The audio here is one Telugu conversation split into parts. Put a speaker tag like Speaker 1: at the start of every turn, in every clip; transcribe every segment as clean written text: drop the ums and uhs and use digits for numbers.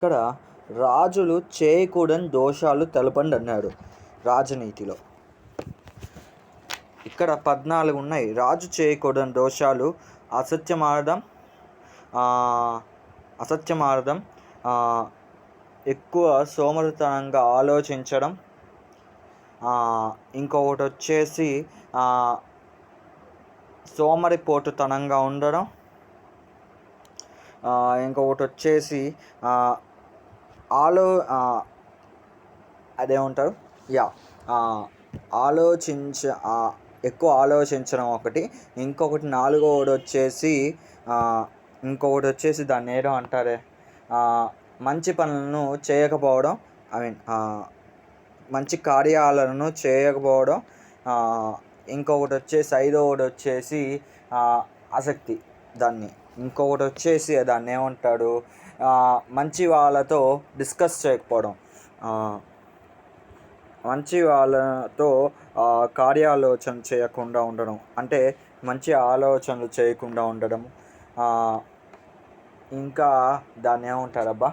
Speaker 1: ఇక్కడ రాజులు చేయకూడని దోషాలు తెలపండి అన్నాడు రాజనీతిలో. ఇక్కడ 14 ఉన్నాయి. రాజు చేయకూడని దోషాలు: అసత్యమారడం, ఎక్కువ సోమరితనంగా ఆలోచించడం, ఇంకొకటి వచ్చేసి సోమరిపోటుతనంగా ఉండడం, ఇంకొకటి వచ్చేసి అదేమంటారు ఎక్కువ ఆలోచించడం ఒకటి. ఇంకొకటి ఇంకొకటి వచ్చేసి దాన్ని ఏదో అంటారే, మంచి పనులను చేయకపోవడం, మంచి కార్యాలను చేయకపోవడం. ఇంకొకటి వచ్చేసి ఐదవది వచ్చేసి ఆసక్తి. ఇంకొకటి వచ్చేసి దాన్ని ఏమంటాడు, మంచి వాళ్ళతో డిస్కస్ చేయకపోవడం, మంచి వాళ్ళతో కార్యాలోచన చేయకుండా ఉండడం, అంటే మంచి ఆలోచనలు చేయకుండా ఉండడం. ఇంకా దాన్ని ఏమంటారబ్బా,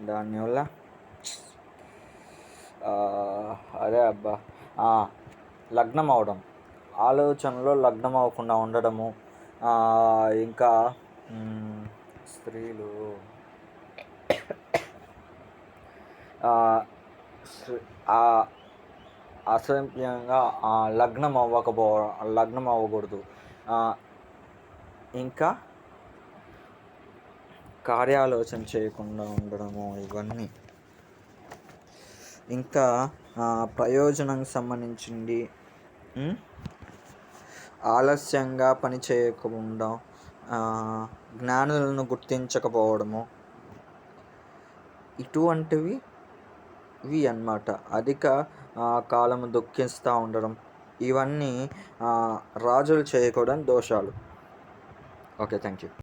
Speaker 1: దానివల్ల అదే అబ్బా లగ్నం అవడం, ఆలోచనలో లగ్నం అవ్వకుండా ఉండడము. ఇంకా స్త్రీలు అసభ్యంగా లగ్నం అవ్వకూడదు. ఇంకా కార్యాలోచన చేయకుండా ఉండడము, ఇవన్నీ. ఇంకా ప్రయోజనానికి సంబంధించింది, ఆలస్యంగా పని చేయకుండా, జ్ఞానులను గుర్తించకపోవడము, ఇటువంటివి అన్నమాట. అధిక కాలము దుఃఖిస్తూ ఉండడం, ఇవన్నీ రాజులు చేయకూడని దోషాలు. Okay, thank you.